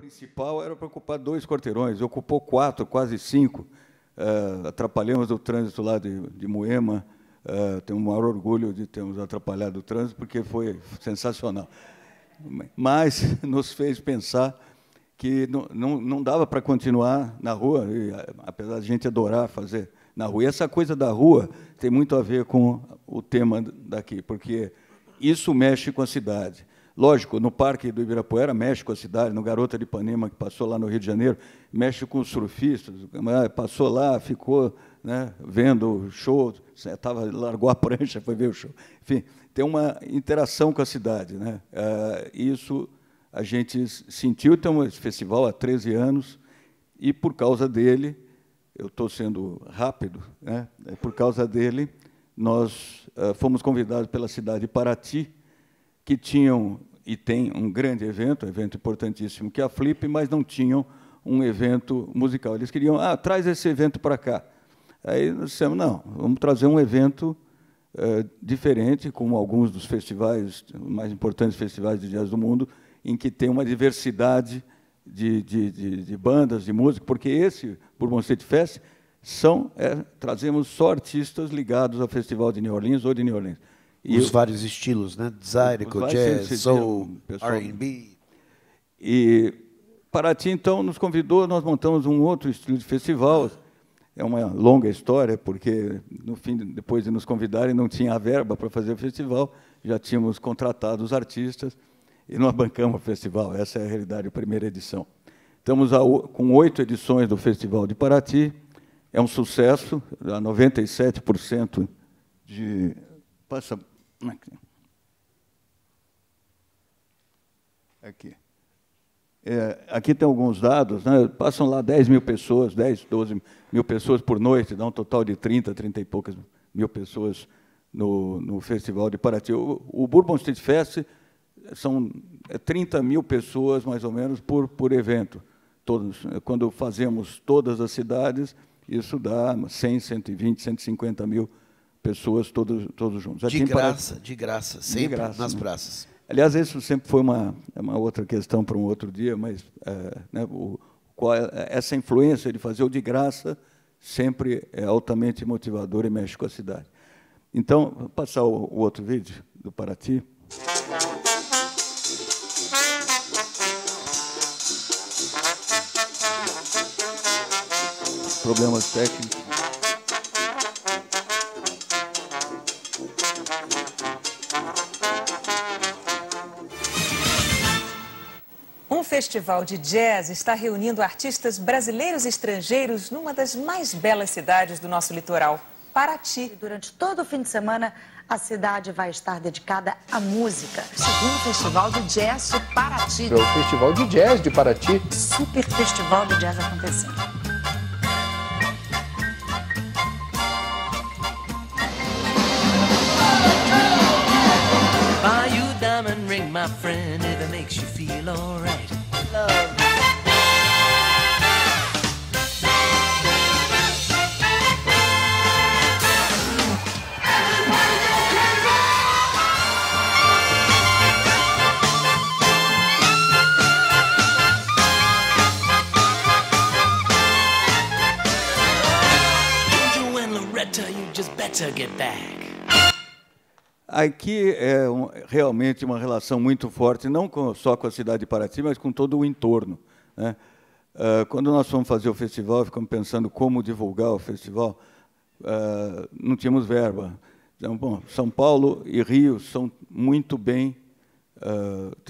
principal era para ocupar 2 quarteirões, ocupou 4, quase 5. Atrapalhamos o trânsito lá de Moema. Tenho o maior orgulho de termos atrapalhado o trânsito, porque foi sensacional. Mas nos fez pensar que não dava para continuar na rua, apesar de a gente adorar fazer na rua. E essa coisa da rua tem muito a ver com o tema daqui, porque isso mexe com a cidade. Lógico, no Parque do Ibirapuera mexe com a cidade, no Garota de Ipanema, que passou lá no Rio de Janeiro, mexe com os surfistas, passou lá, ficou, né, vendo o show, largou a prancha, foi ver o show. Enfim, tem uma interação com a cidade, né? Isso a gente sentiu. Temos esse festival há 13 anos, e, por causa dele, eu estou sendo rápido, né? Por causa dele, nós fomos convidados pela cidade de Paraty, que tinham e tem um grande evento importantíssimo, que é a Flip, mas não tinham um evento musical. Eles queriam, traz esse evento para cá. Aí nós dissemos, não, vamos trazer um evento diferente, como alguns dos festivais, mais importantes festivais de jazz do mundo, em que tem uma diversidade de bandas, de música, porque esse Bourbon Street Fest trazemos só artistas ligados ao Festival de New Orleans ou de New Orleans. E os vários estilos, né? Zydeco, jazz, soul, R&B. E Paraty, então, nos convidou, nós montamos um outro estilo de festival. É uma longa história, porque, no fim, depois de nos convidarem, não tinha a verba para fazer o festival, já tínhamos contratado os artistas e nós bancamos o festival. Essa é a realidade, a primeira edição. Estamos com 8 edições do Festival de Paraty. É um sucesso, 97% de... Passa... Aqui tem alguns dados, né? Passam lá 10 mil pessoas, 10, 12 mil pessoas por noite, dá um total de 30 e poucas mil pessoas no Festival de Paraty. O Bourbon Street Fest são 30 mil pessoas, mais ou menos, por evento. Quando fazemos todas as cidades, isso dá 100, 120, 150 mil pessoas todos juntos. De graça, sempre nas praças. Aliás, isso sempre foi uma outra questão para um outro dia, mas né, essa influência de fazer o de graça sempre é altamente motivadora e mexe com a cidade. Então, vou passar o outro vídeo do Paraty. Problemas técnicos. Um festival de jazz está reunindo artistas brasileiros e estrangeiros numa das mais belas cidades do nosso litoral, Paraty. Durante todo o fim de semana, a cidade vai estar dedicada à música. Segundo Festival de Jazz de Paraty. É o Festival de Jazz de Paraty. Super Festival de Jazz acontecendo. Buy you a diamond ring, my friend, if it makes you feel alright. Love. Jojo and Loretta, you just better get back. Aqui é realmente uma relação muito forte, não só com a cidade de Paraty, mas com todo o entorno, né? Quando nós fomos fazer o festival, ficamos pensando como divulgar o festival, não tínhamos verba. Então, bom, São Paulo e Rio são muito bem...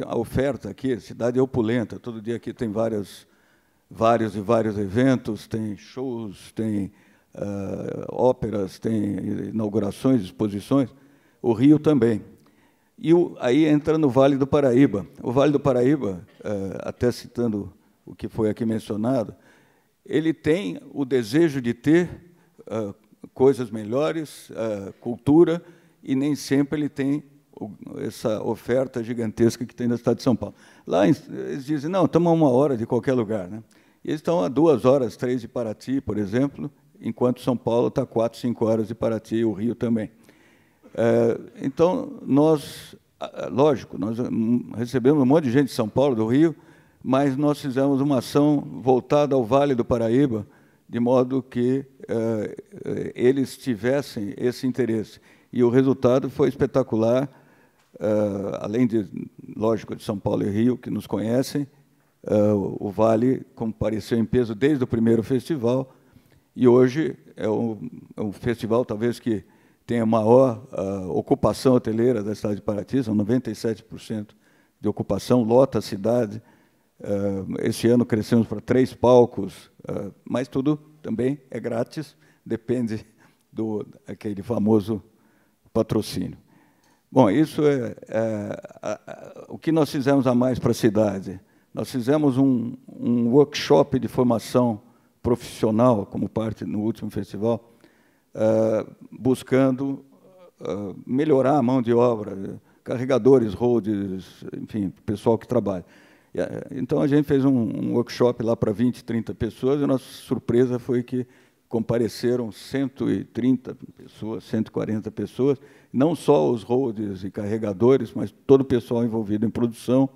a oferta aqui, a cidade é opulenta, todo dia aqui tem vários eventos, tem shows, tem óperas, tem inaugurações, exposições. O Rio também. E aí entra no Vale do Paraíba. O Vale do Paraíba, até citando o que foi aqui mencionado, ele tem o desejo de ter coisas melhores, cultura, e nem sempre ele tem essa oferta gigantesca que tem na cidade de São Paulo. Lá eles dizem, não, estamos a 1 hora de qualquer lugar, né? E eles estão a 2 horas, 3 de Paraty, por exemplo, enquanto São Paulo está a 4, 5 horas de Paraty, e o Rio também. Então, lógico, nós recebemos um monte de gente de São Paulo, do Rio, mas nós fizemos uma ação voltada ao Vale do Paraíba, de modo que eles tivessem esse interesse. E o resultado foi espetacular, além de, lógico, de São Paulo e Rio, que nos conhecem, o Vale compareceu em peso desde o primeiro festival, e hoje é um festival, talvez, que tenha a maior ocupação hoteleira da cidade de Paraty, são 97% de ocupação, lota a cidade. Esse ano crescemos para 3 palcos, mas tudo também é grátis, depende daquele famoso patrocínio. Bom, isso o que nós fizemos a mais para a cidade. Nós fizemos um workshop de formação profissional, como parte no último festival, buscando melhorar a mão de obra, carregadores, roads, enfim, pessoal que trabalha. Então, a gente fez um workshop lá para 20, 30 pessoas, e a nossa surpresa foi que compareceram 130 pessoas, 140 pessoas, não só os roads e carregadores, mas todo o pessoal envolvido em produção,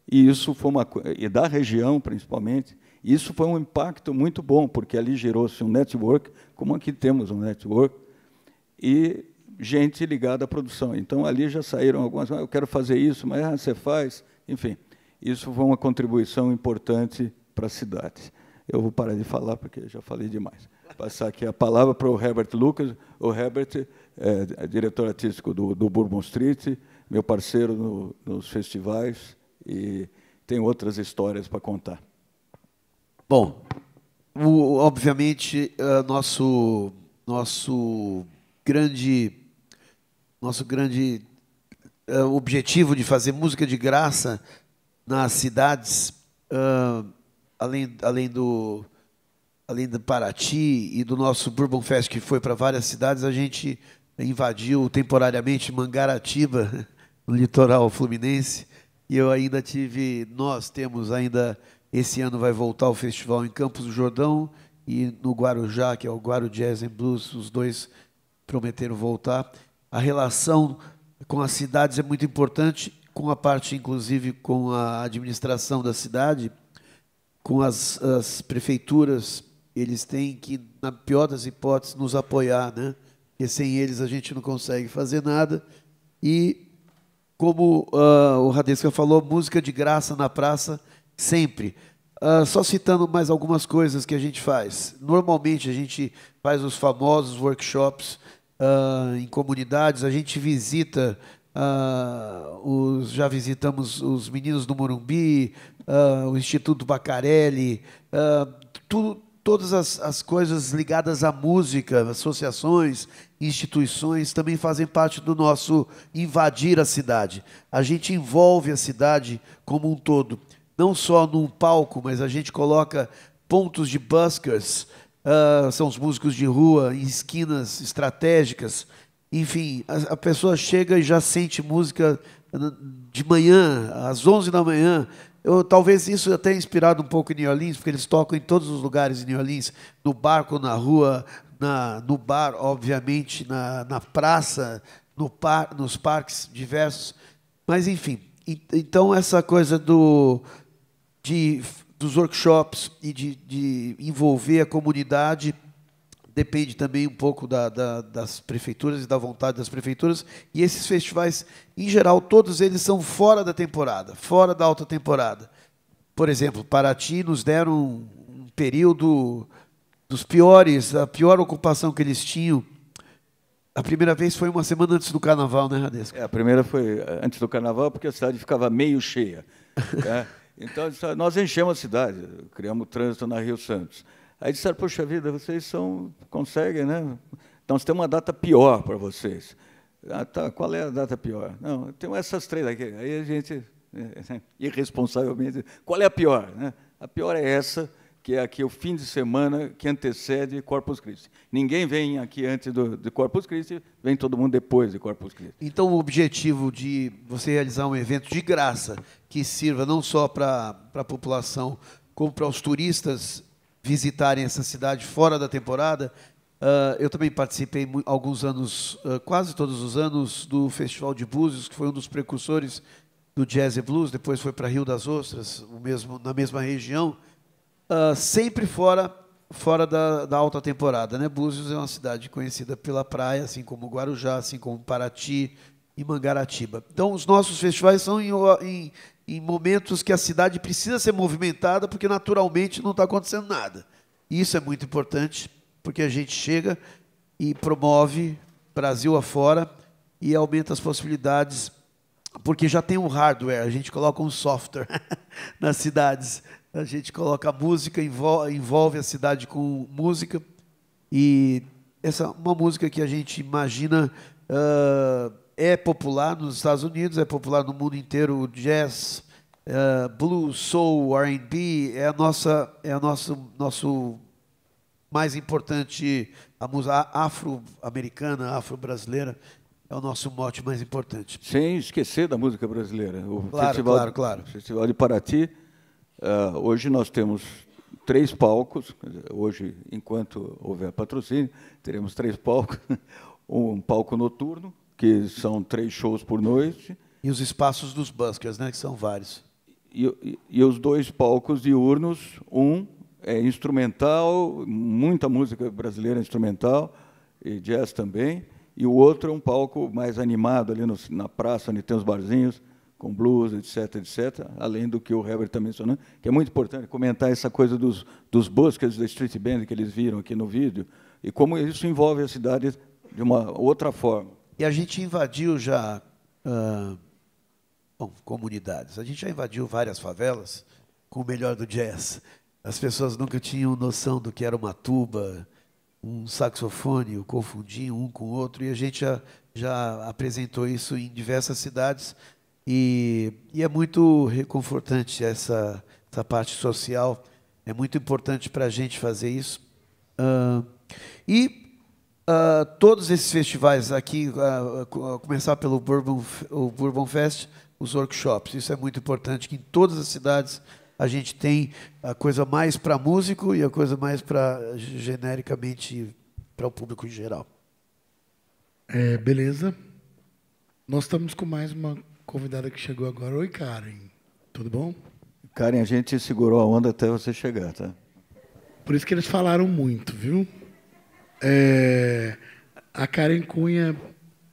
e isso foi e da região, principalmente. Isso foi um impacto muito bom, porque ali gerou-se um network, como aqui temos um network, e gente ligada à produção. Então, ali já saíram algumas, eu quero fazer isso, mas você faz, enfim. Isso foi uma contribuição importante para a cidade. Eu vou parar de falar, porque já falei demais. Passar aqui a palavra para o Herbert Lucas. O Herbert é diretor artístico do Bourbon Street, meu parceiro nos festivais, e tem outras histórias para contar. Bom, obviamente, nosso grande objetivo de fazer música de graça nas cidades, além do Paraty e do nosso Bourbon Fest, que foi para várias cidades, a gente invadiu temporariamente Mangaratiba, no litoral fluminense, e nós temos ainda, esse ano vai voltar o festival em Campos do Jordão e no Guarujá, que é o Guaru Jazz and Blues, os dois prometeram voltar. A relação com as cidades é muito importante, com a parte, inclusive, com a administração da cidade, com as prefeituras. Eles têm que, na pior das hipóteses, nos apoiar, né? Porque sem eles a gente não consegue fazer nada. E, como o Radesca falou, música de graça na praça, sempre. Só citando mais algumas coisas que a gente faz. Normalmente, a gente faz os famosos workshops em comunidades, a gente visita, já visitamos os Meninos do Morumbi, o Instituto Bacarelli, todas as coisas ligadas à música, associações, instituições, também fazem parte do nosso invadir a cidade. A gente envolve a cidade como um todo, não só num palco, mas a gente coloca pontos de buskers, são os músicos de rua, em esquinas estratégicas. Enfim, a pessoa chega e já sente música de manhã, às 11 da manhã. Talvez isso até inspirado um pouco em New Orleans, porque eles tocam em todos os lugares em New Orleans, no barco, na rua, no bar, obviamente, na praça, nos parques diversos. Mas, enfim, então essa coisa dos workshops e de envolver a comunidade depende também um pouco das prefeituras e da vontade das prefeituras. E esses festivais, em geral, todos eles são fora da temporada, fora da alta temporada. Por exemplo, Paraty nos deram um período dos piores, a pior ocupação que eles tinham. A primeira vez foi uma semana antes do Carnaval, né, Radesca? A primeira foi antes do Carnaval, porque a cidade ficava meio cheia. Né? Então, nós enchemos a cidade, criamos trânsito na Rio Santos. Aí disseram, poxa vida, vocês conseguem, né? Então, tem uma data pior para vocês. Tá, qual é a data pior? Não, tem essas 3 aqui. Aí a gente, irresponsavelmente, qual é a pior? Né? A pior é essa, que é aqui o fim de semana que antecede Corpus Christi. Ninguém vem aqui antes de Corpus Christi, vem todo mundo depois de Corpus Christi. Então, o objetivo de você realizar um evento de graça, que sirva não só para a população, como para os turistas visitarem essa cidade fora da temporada. Eu também participei alguns anos, quase todos os anos, do Festival de Búzios, que foi um dos precursores do Jazz e Blues, depois foi para Rio das Ostras, na mesma região, sempre fora da alta temporada, né? Búzios é uma cidade conhecida pela praia, assim como Guarujá, assim como Paraty e Mangaratiba. Então, os nossos festivais são em momentos que a cidade precisa ser movimentada, porque naturalmente não está acontecendo nada. E isso é muito importante, porque a gente chega e promove Brasil afora e aumenta as possibilidades, porque já tem um hardware, a gente coloca um software nas cidades. A gente coloca a música, envolve a cidade com música, e essa é uma música que a gente imagina é popular nos Estados Unidos, é popular no mundo inteiro, o jazz, blues, soul, R&B, é nosso mais importante, a música afro-americana, afro-brasileira, é o nosso mote mais importante. Sem esquecer da música brasileira. O Claro. Festival de Paraty. Hoje nós temos 3 palcos, hoje, enquanto houver patrocínio, teremos 3 palcos, um palco noturno, que são 3 shows por noite. E os espaços dos buskers, né, que são vários. E os 2 palcos diurnos, um é instrumental, muita música brasileira instrumental, e jazz também, e o outro é um palco mais animado, ali na praça, onde tem os barzinhos, com blues, etc., além do que o Herbert está mencionando, que é muito importante comentar essa coisa dos buskers da street band que eles viram aqui no vídeo, e como isso envolve a cidade de uma outra forma. E a gente invadiu já comunidades. A gente já invadiu várias favelas com o melhor do jazz. As pessoas nunca tinham noção do que era uma tuba, um saxofone, o confundiam um com o outro, e a gente já apresentou isso em diversas cidades. E é muito reconfortante essa parte social, é muito importante para a gente fazer isso. Todos esses festivais aqui, a começar pelo Bourbon Fest, os workshops, isso é muito importante, que em todas as cidades a gente tem a coisa mais para músico e a coisa mais para, genericamente, para o público em geral. Beleza. Nós estamos com mais uma convidada que chegou agora. Oi, Karen. Tudo bom? Karen, a gente segurou a onda até você chegar, tá? Por isso que eles falaram muito, viu? A Karen Cunha,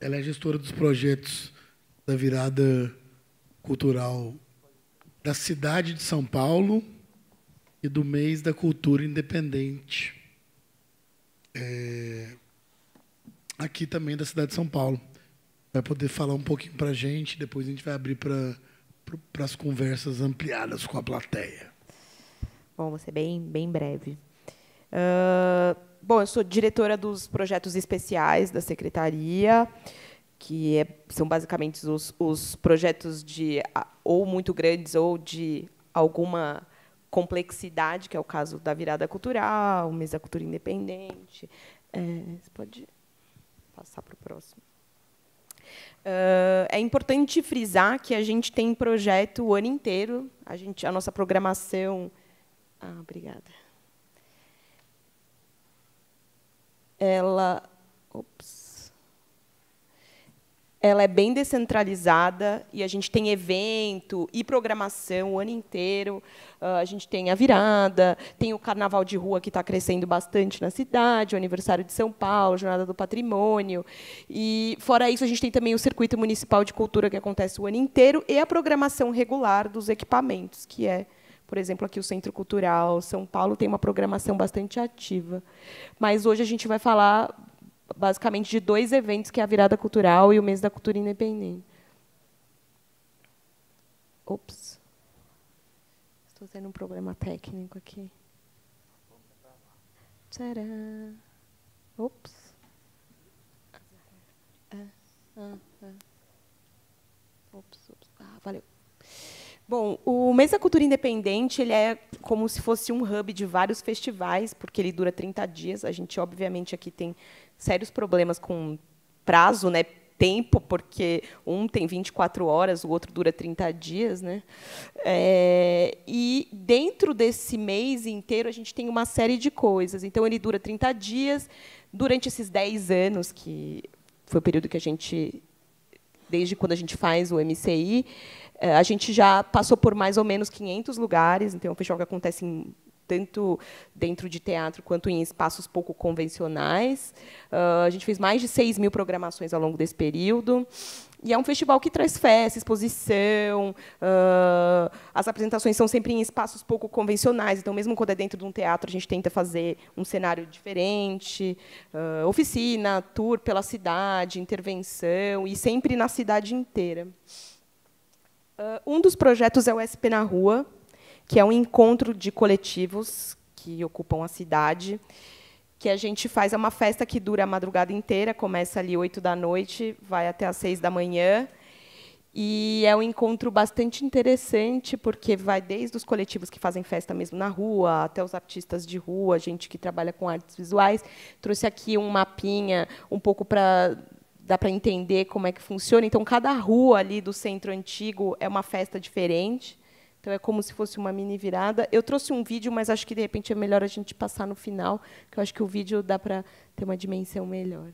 ela é gestora dos projetos da virada cultural da cidade de São Paulo e do mês da cultura independente. Aqui também da cidade de São Paulo. Vai poder falar um pouquinho para a gente, depois a gente vai abrir para as conversas ampliadas com a plateia. Bom, vou ser bem breve. Bom, eu sou diretora dos projetos especiais da Secretaria, que são basicamente os projetos ou muito grandes ou de alguma complexidade, que é o caso da virada cultural, o mês da cultura independente. Você pode passar para o próximo. É importante frisar que a gente tem projeto o ano inteiro. A nossa programação... obrigada. Ela é bem descentralizada e a gente tem evento e programação o ano inteiro. A gente tem a virada, tem o carnaval de rua que está crescendo bastante na cidade, o aniversário de São Paulo, a Jornada do Patrimônio. E, fora isso, a gente tem também o Circuito Municipal de Cultura, que acontece o ano inteiro, e a programação regular dos equipamentos, que é, por exemplo, aqui o Centro Cultural São Paulo tem uma programação bastante ativa. Mas hoje a gente vai falar basicamente de 2 eventos, que é a Virada Cultural e o Mês da Cultura Independente. Estou tendo um problema técnico aqui. Tcharam. Valeu. Bom, o Mês da Cultura Independente ele é como se fosse um hub de vários festivais, porque ele dura 30 dias. A gente, obviamente, aqui tem sérios problemas com prazo, né, tempo, porque um tem 24 horas, o outro dura 30 dias. Né? E, dentro desse mês inteiro, a gente tem uma série de coisas. Então, ele dura 30 dias. Durante esses 10 anos, que foi o período que a gente desde quando a gente faz o MCI. A gente já passou por mais ou menos 500 lugares, então é um festival que acontece tanto dentro de teatro quanto em espaços pouco convencionais. A gente fez mais de 6.000 programações ao longo desse período. E é um festival que traz festa, exposição. As apresentações são sempre em espaços pouco convencionais. Então, mesmo quando é dentro de um teatro, a gente tenta fazer um cenário diferente. Oficina, tour pela cidade, intervenção, e sempre na cidade inteira. Um dos projetos é o SP na Rua, que é um encontro de coletivos que ocupam a cidade, que a gente faz uma festa que dura a madrugada inteira, começa ali 8h, vai até às 6h. E é um encontro bastante interessante, porque vai desde os coletivos que fazem festa mesmo na rua, até os artistas de rua, gente que trabalha com artes visuais. Trouxe aqui um mapinha, um pouco para dá para entender como é que funciona. Então, cada rua ali do centro antigo é uma festa diferente. Então, é como se fosse uma mini virada. Eu trouxe um vídeo, mas acho que, de repente, é melhor a gente passar no final, que eu acho que o vídeo dá para ter uma dimensão melhor.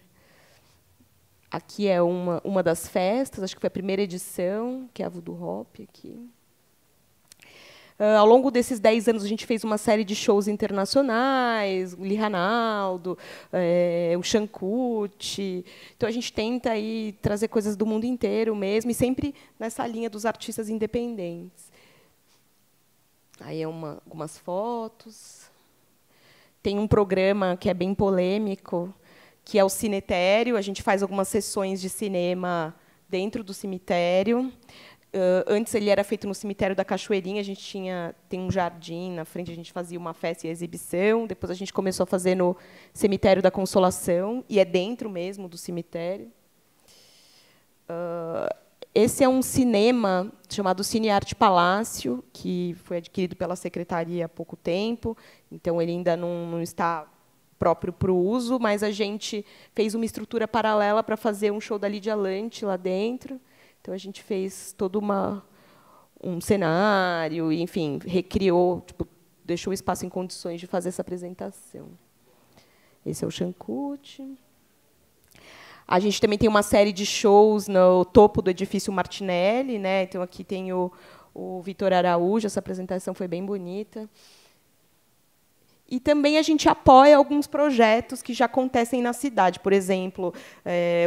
Aqui é uma das festas, acho que foi a primeira edição, que é a Voodoo Hop aqui. Ao longo desses 10 anos, a gente fez uma série de shows internacionais, o Lee Ranaldo, o Shankut. Então, a gente tenta aí trazer coisas do mundo inteiro mesmo, e sempre nessa linha dos artistas independentes. Aí algumas fotos. Tem um programa que é bem polêmico, que é o Cinetério. A gente faz algumas sessões de cinema dentro do cemitério. Antes ele era feito no cemitério da Cachoeirinha, a gente tem um jardim na frente, a gente fazia uma festa e exibição. Depois a gente começou a fazer no cemitério da Consolação, e é dentro mesmo do cemitério. Esse é um cinema chamado Cine Arte Palácio, que foi adquirido pela secretaria há pouco tempo, então ele ainda não está próprio para o uso, mas a gente fez uma estrutura paralela para fazer um show da Lídia Lante lá dentro. Então, a gente fez todo um cenário, e, enfim, recriou, deixou o espaço em condições de fazer essa apresentação. Esse é o Shankut. A gente também tem uma série de shows no topo do edifício Martinelli, né? Então, aqui tem o Vitor Araújo, essa apresentação foi bem bonita. E também a gente apoia alguns projetos que já acontecem na cidade. Por exemplo,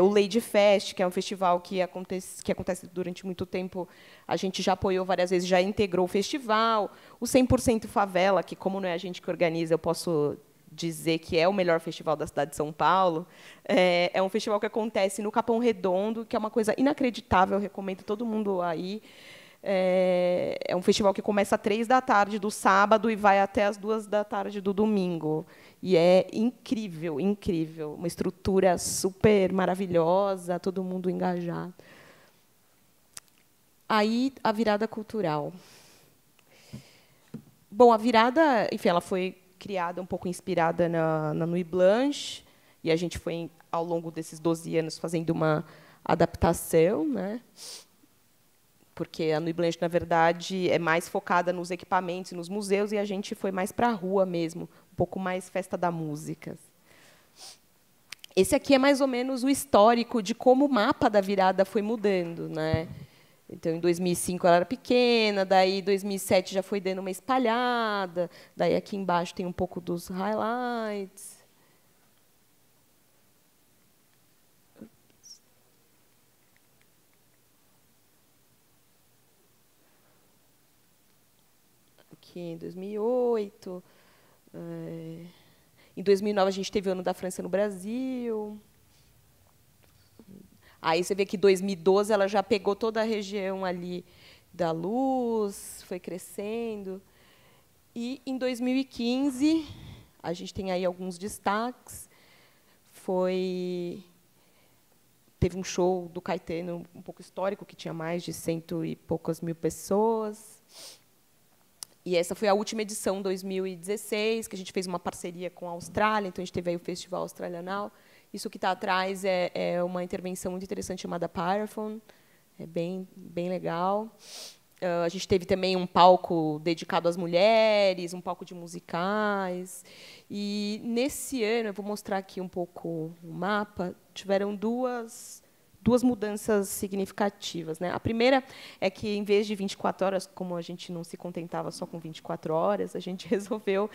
o Lady Fest, que é um festival que acontece durante muito tempo. A gente já apoiou várias vezes, já integrou o festival. O 100% Favela, que, como não é a gente que organiza, eu posso dizer que é o melhor festival da cidade de São Paulo. É um festival que acontece no Capão Redondo, que é uma coisa inacreditável, eu recomendo todo mundo a ir. É um festival que começa às 3h do sábado e vai até às 2h do domingo. E é incrível, incrível. Uma estrutura super maravilhosa, todo mundo engajado. Aí, a virada cultural. Bom, a virada, enfim, ela foi criada um pouco inspirada na Nuit Blanche, e a gente foi, ao longo desses 12 anos, fazendo uma adaptação, né? Porque a Nuit Blanche, na verdade, é mais focada nos equipamentos e nos museus, e a gente foi mais para a rua mesmo, um pouco mais festa da música. Esse aqui é mais ou menos o histórico de como o mapa da virada foi mudando, né? Então, em 2005 ela era pequena, daí em 2007 já foi dando uma espalhada, daí aqui embaixo tem um pouco dos highlights. Aqui em 2008. Em 2009, a gente teve o Ano da França no Brasil. Aí você vê que em 2012 ela já pegou toda a região ali da Luz, foi crescendo. E, em 2015, a gente tem aí alguns destaques. Teve um show do Caetano, um pouco histórico, que tinha mais de 100 e poucas mil pessoas. E essa foi a última edição, 2016, que a gente fez uma parceria com a Austrália, então a gente teve aí o Festival Australianal. Isso que está atrás é uma intervenção muito interessante chamada Pyrophone, é bem legal. A gente teve também um palco dedicado às mulheres, um palco de musicais. E, nesse ano, eu vou mostrar aqui um pouco o mapa, tiveram duas duas mudanças significativas, né? A primeira é que, em vez de 24 horas, como a gente não se contentava só com 24 horas, a gente resolveu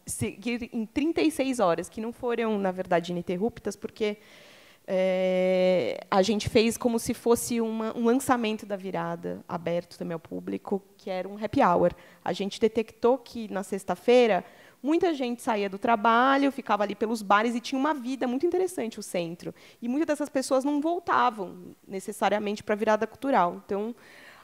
seguir em 36 horas, que não foram, na verdade, ininterruptas, porque a gente fez como se fosse um lançamento da virada, aberto também ao público, que era um happy hour. A gente detectou que, na sexta-feira, muita gente saía do trabalho, ficava ali pelos bares e tinha uma vida muito interessante o centro. E muitas dessas pessoas não voltavam necessariamente para a virada cultural. Então,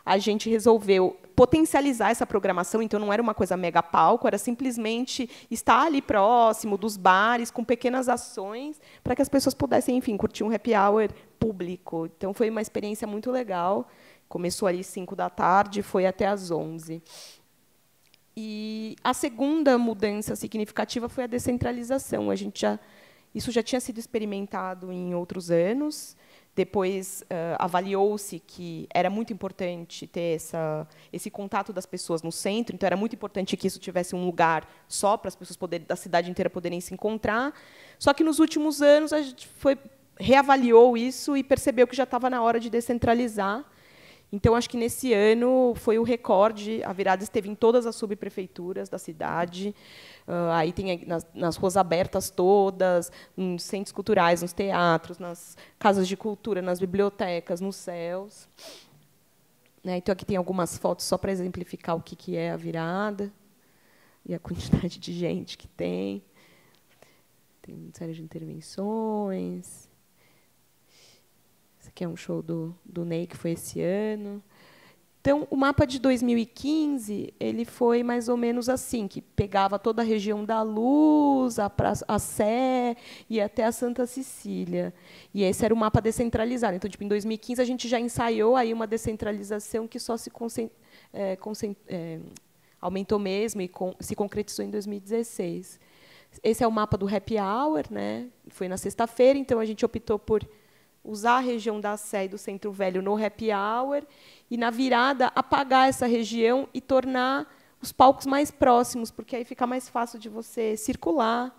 a gente resolveu potencializar essa programação. Então, não era uma coisa mega palco, era simplesmente estar ali próximo dos bares, com pequenas ações, para que as pessoas pudessem, enfim, curtir um happy hour público. Então, foi uma experiência muito legal. Começou ali às 5h, foi até às 11h. E a segunda mudança significativa foi a descentralização. Isso já tinha sido experimentado em outros anos. Depois, avaliou-se que era muito importante ter esse contato das pessoas no centro, então era muito importante que isso tivesse um lugar só para as pessoas da cidade inteira poderem se encontrar. Só que, nos últimos anos, a gente reavaliou isso e percebeu que já estava na hora de descentralizar. Então, acho que, nesse ano, foi o recorde. A virada esteve em todas as subprefeituras da cidade. Aí tem nas ruas abertas todas, nos centros culturais, nos teatros, nas casas de cultura, nas bibliotecas, nos céus. Então, aqui tem algumas fotos só para exemplificar o que é a virada e a quantidade de gente que tem. Tem uma série de intervenções. Esse aqui é um show do Ney, que foi esse ano. Então, o mapa de 2015 ele foi mais ou menos assim, que pegava toda a região da Luz, a Sé e até a Santa Cecília. E esse era o mapa descentralizado. Então, em 2015, a gente já ensaiou aí uma descentralização que só se aumentou mesmo e se concretizou em 2016. Esse é o mapa do happy hour, né? Foi na sexta-feira, então a gente optou por usar a região da Sé e do Centro Velho no happy hour e, na virada, apagar essa região e tornar os palcos mais próximos, porque aí fica mais fácil de você circular,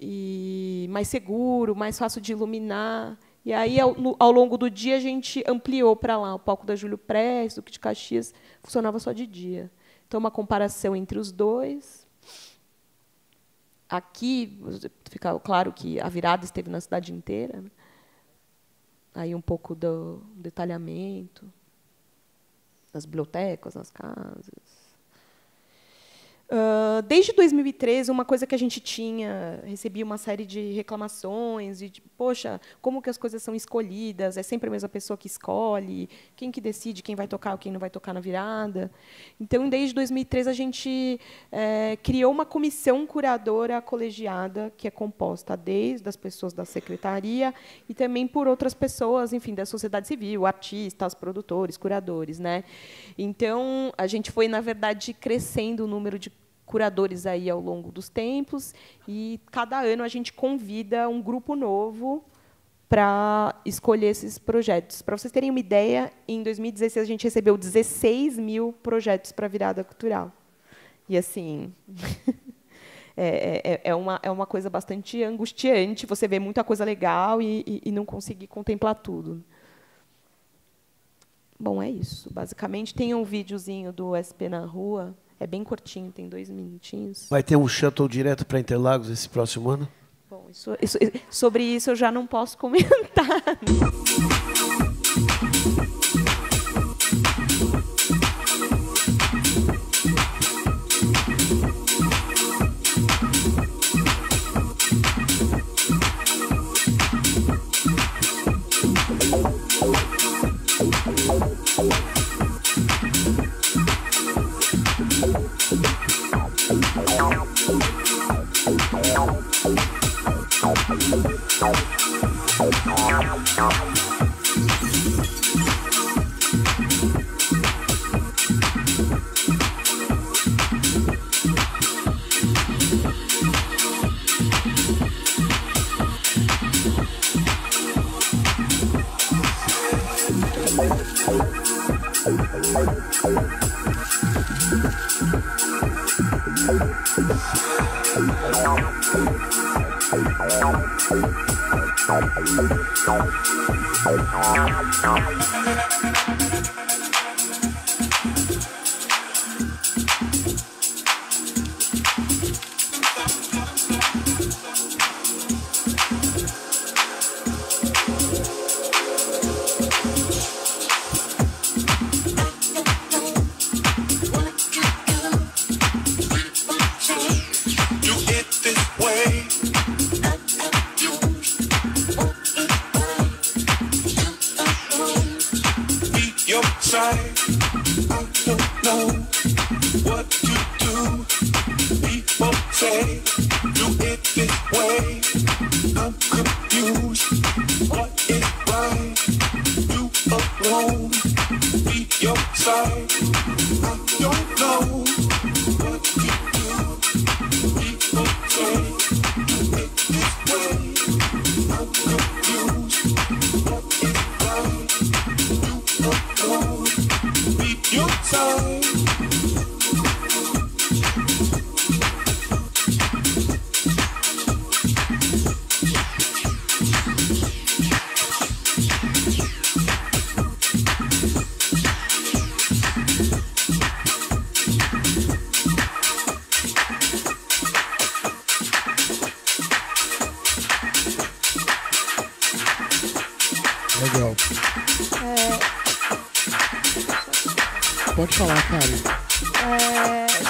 e mais seguro, mais fácil de iluminar. E aí, ao longo do dia, a gente ampliou para lá. O palco da Júlio Prestes, Duque de Caxias, funcionava só de dia. Então, uma comparação entre os dois. Aqui, fica claro que a virada esteve na cidade inteira, né? Aí um pouco do detalhamento nas bibliotecas, nas casas. Desde 2013, uma coisa que a gente recebia uma série de reclamações, poxa, como que as coisas são escolhidas? É sempre a mesma pessoa que escolhe? Quem que decide quem vai tocar ou quem não vai tocar na virada? Então, desde 2013, a gente criou uma comissão curadora colegiada, que é composta desde as pessoas da secretaria e também por outras pessoas, enfim, da sociedade civil, artistas, produtores, curadores, né? Então, a gente foi, na verdade, crescendo o número de curadores aí ao longo dos tempos, e cada ano a gente convida um grupo novo para escolher esses projetos. Para vocês terem uma ideia, em 2016 a gente recebeu 16 mil projetos para a virada cultural. E, assim, é uma coisa bastante angustiante, você vê muita coisa legal e não conseguir contemplar tudo. Bom, é isso. Basicamente, tem um videozinho do SP na Rua. É bem curtinho, tem 2 minutinhos. Vai ter um shuttle direto para Interlagos esse próximo ano? Bom, sobre isso eu já não posso comentar. Legal. Pode falar, cara.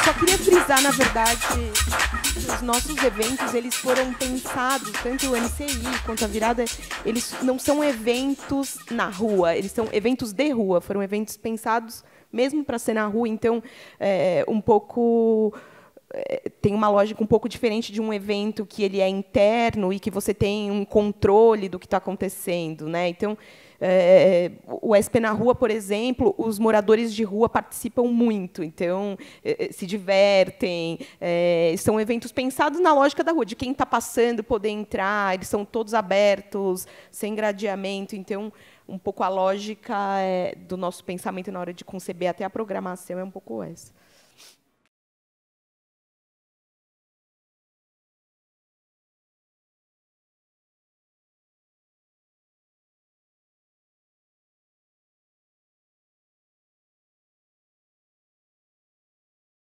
Só queria frisar, na verdade, que os nossos eventos eles foram pensados, tanto o NCI quanto a Virada, eles não são eventos na rua, eles são eventos de rua, foram eventos pensados mesmo para ser na rua, então um pouco tem uma lógica um pouco diferente de um evento que ele é interno e que você tem um controle do que está acontecendo, né? Então, o SP na Rua, por exemplo, os moradores de rua participam muito, então se divertem, são eventos pensados na lógica da rua, de quem está passando poder entrar, eles são todos abertos, sem gradeamento, então um pouco a lógica do nosso pensamento na hora de conceber até a programação é um pouco essa.